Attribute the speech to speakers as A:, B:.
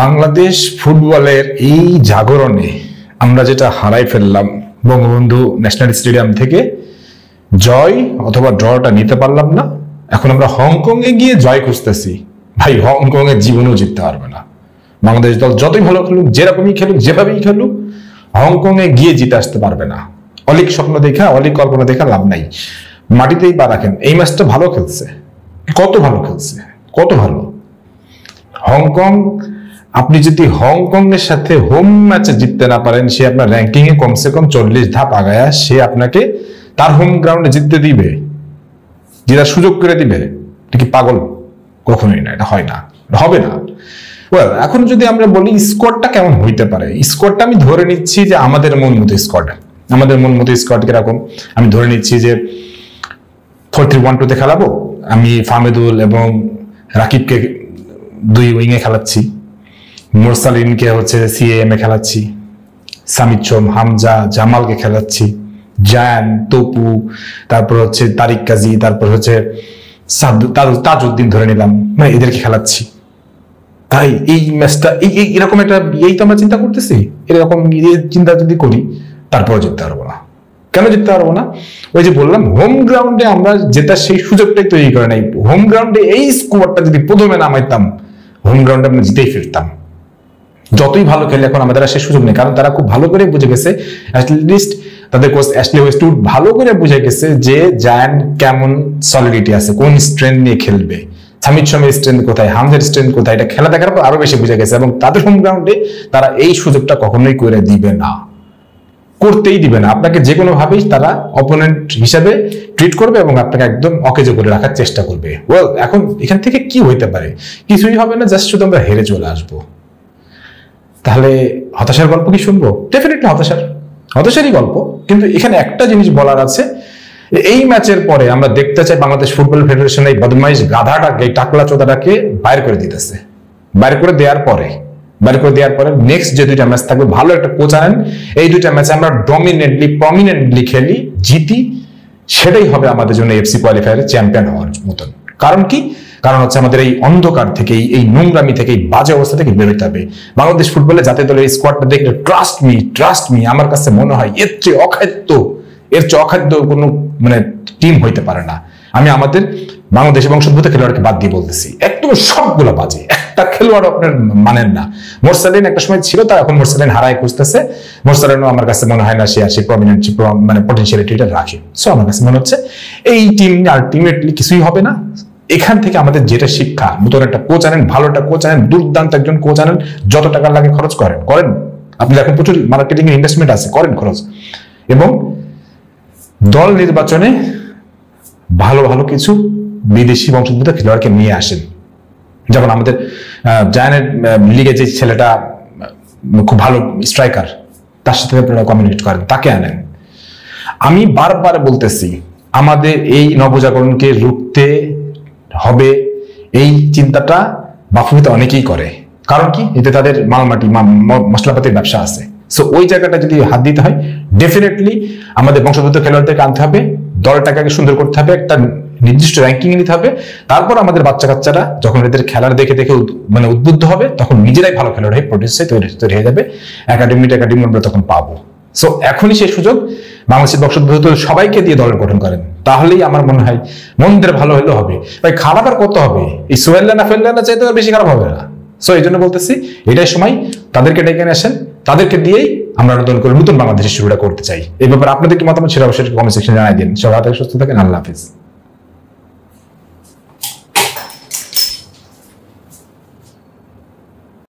A: বাংলাদেশ ফুটবলের এই জাগরণে আমরা যেটা হারাই ফেললাম, বঙ্গবন্ধু ন্যাশনাল স্টেডিয়াম থেকে জয় অথবা ড্রটা নিতে পারলাম না। এখন আমরা হংকং এ গিয়ে জয় খুঁজতেছি। ভাই, হংকং এর জীবনেও জিততে পারবে না। বাংলাদেশ দল যতই ভালো খেলুক, যেরকমই খেলুক, যেভাবেই খেলুক, হংকং এ গিয়ে জিতে আসতে পারবে না। অলিক স্বপ্ন দেখা, অলিক কল্পনা দেখা লাভ নাই। মাটিতেই পা রাখেন। এই ম্যাচটা ভালো খেলছে, কত ভালো খেলছে, কত ভালো। হংকং, আপনি যদি হংকং এর সাথে হোম ম্যাচে জিততে না পারেন, সে আপনার র্যাঙ্কিং এ কমসে কম 40 ধাপ আগায়া সে আপনাকে তার হোম গ্রাউন্ডে জিততে দিবে, জেতার সুযোগ করে দিবে। এটা কি পাগল? কখনোই না, এটা হয় না, হবে না। এখন যদি আমরা বলি স্কোয়াডটা কেমন হইতে পারে, স্কোয়াডটা আমি ধরে নিচ্ছি যে আমাদের মন মতো স্কোয়াড। আমাদের মন মতো স্কোয়াড কিরকম আমি ধরে নিচ্ছি যে 4-3-1-2 খেলাবো। আমি ফাহমিদুল এবং রাকিবকে 2 উইংয়ে খেলাচ্ছি, মোরসালিনকে হচ্ছে সিএএম এ খেলাচ্ছি, সামিদ সোম, হামজা, জামালকে খেলাচ্ছি, জায়ান, তপু, তারপর হচ্ছে তারিক কাজী, তারপর হচ্ছে তাজউদ্দিন ধরে নিলাম, মানে এদেরকে খেলাচ্ছি। তাই এই ম্যাচটা এরকম একটা তো আমরা চিন্তা করতেছি। এরকম চিন্তা যদি করি, তারপরে জিততে পারবো না। কেন জিততে পারবো না? ওই যে বললাম, হোম গ্রাউন্ডে আমরা জেতার সেই সুযোগটাই তৈরি করে নাই। হোম গ্রাউন্ডে এই স্কোয়াডটা যদি প্রথমে নামাইতাম, হোম গ্রাউন্ডে আমরা জিতেই ফিরতাম। যতই ভালো খেলে এখন আমাদের আর সে সুযোগ নেই, কারণ তারা খুব ভালো করে বুঝে গেছে, অ্যাটলিস্ট তাদের কোচ অ্যাশলি ওয়েস্টউড ভালো করে বুঝে গেছে যে জায়ান কেমন সলিডিটি আছে, কোন স্ট্রেংথ নিয়ে খেলবে, সামিদ সোমের স্ট্রেংথ কোথায়, হামজার স্ট্রেংথ কোথায়। এটা খেলা দেখার পর আরো বেশি বুঝে গেছে, এবং তাদের হোম গ্রাউন্ডে তারা এই সুযোগটা কখনোই করে দিবে না, করতেই দিবে না। আপনাকে যে কোনো ভাবেই তারা অপোনেন্ট হিসাবে ট্রিট করবে এবং আপনাকে একদম অকেজো করে রাখার চেষ্টা করবে। এখন এখান থেকে কি হইতে পারে? কিছুই হবে না, জাস্ট শুধু আমরা হেরে চলে আসবো। তাহলে হতাশার গল্প কি শুনবো? ডেফিনেটলি হতাশারই গল্প। কিন্তু এখানে একটা জিনিস বলার আছে, এই ম্যাচের পরে আমরা দেখতে চাই বাংলাদেশ ফুটবল ফেডারেশন এই বদমাইশ গাধাটাকে, এই টাকলা চোদাটাকে বাইর করে দিতেছে। বাইর করে দেওয়ার পরে নেক্সট যে 2টা ম্যাচ থাকবে, ভালো একটা কোচ আনেন, এই 2টা ম্যাচে আমরা প্রমিনেন্টলি খেলি, জিতি, সেটাই হবে আমাদের জন্য এফসি কোয়ালিফায়ারে চ্যাম্পিয়ন হওয়ার মতন। কারণ কি? কারণ হচ্ছে আমাদের এই অন্ধকার থেকে, এই নোংরামি থেকে, এই বাজে অবস্থা থেকে বেরোতে হবে। বাংলাদেশ ফুটবলে জাতীয় দলের এই স্কোয়াডটা দেখলে ট্রাস্ট মি আমার কাছে মনে হয় এর চেয়ে অখাদ্য কোনো মানে টিম হইতে পারে না। আমি আমাদের বাংলাদেশ বংশোদ্ভূত খেলোয়াড়কে বাদ দিয়ে বলতেছি, একদম সবগুলো বাজে। একটা খেলোয়াড় আপনার মানেন না। মোরসালিন একটা সময় ছিল, তার এখন মোরসালিন হারায় খুঁজতেছে। মোরসালিনও আমার কাছে মনে হয় না সে আসে প্রমিনেন্ট মানে পটেনশিয়ালিটিটা রাখে। সো আমার কাছে মনে হচ্ছে এই টিম আলটিমেটলি কিছুই হবে না। এখান থেকে আমাদের যেটা শিক্ষা, নতুন একটা কোচ আনেন, ভালো একটা কোচ আনেন, দুর্দান্ত একজন কোচ আনেন, যত টাকা লাগে খরচ করেন। আপনি এখন প্রচুর মার্কেটিং এর ইনভেস্টমেন্ট আছে, করেন খরচ। এবং দল নির্বাচনে ভালো ভালো কিছু বিদেশি বংশোদ্ভূত খেলোয়াড়কে নিয়ে আসেন। যেমন আমাদের জায়ানের লিগে যে ছেলেটা খুব ভালো স্ট্রাইকার, তার সাথে আপনারা কমিউনিকেট করেন, তাকে আনেন। আমি বারবার বলতেছি, আমাদের এই নবজাগরণকে রুখতে হবে। এই চিন্তাটা বাফুফেতে অনেকেই করে। কারণ কি? এতে তাদের মালমাটি মশলাপাতির ব্যবসা আছে। সো ওই জায়গাটা যদি হাত দিতে হয়, ডেফিনেটলি আমাদের বংশোদ্ভূত খেলোয়াড়দেরকে আনতে হবে, দলটাকে সুন্দর করতে হবে, একটা নির্দিষ্ট র্যাঙ্কিং নিতে হবে। তারপর আমাদের বাচ্চা কাচ্চারা যখন এদের খেলার দেখে মানে উদ্বুদ্ধ হবে, তখন নিজেরাই ভালো খেলোয়াড় হয়ে প্রোটিউসে তৈরি হয়ে যাবে। একাডেমি আমরা তখন পাবো। সো এখনই সেই সুযোগ। বাংলাদেশের বংশোদ্ভূত সবাইকে দিয়ে দল গঠন করেন, তাহলেই আমার মনে হয় মনদের ভালো হলেও হবে। ভাই, খারাপ আর কত হবে? এই সোহেল্লানা ফেল্লানা চাইতে বেশি খারাপ হবে না। সো এই জন্য বলতেছি, এটাই সময়, তাদেরকে ডেকে নিয়ে আসেন, তাদেরকে দিয়েই আমরা নতুন বাংলাদেশের শুরুটা করতে চাই। এই ব্যাপারে আপনাদের কি মতামত, সেটা অবশ্যই কমেন্ট সেকশনে জানাই দিন। সবাই সুস্থ থাকেন। আল্লাহ হাফিজ।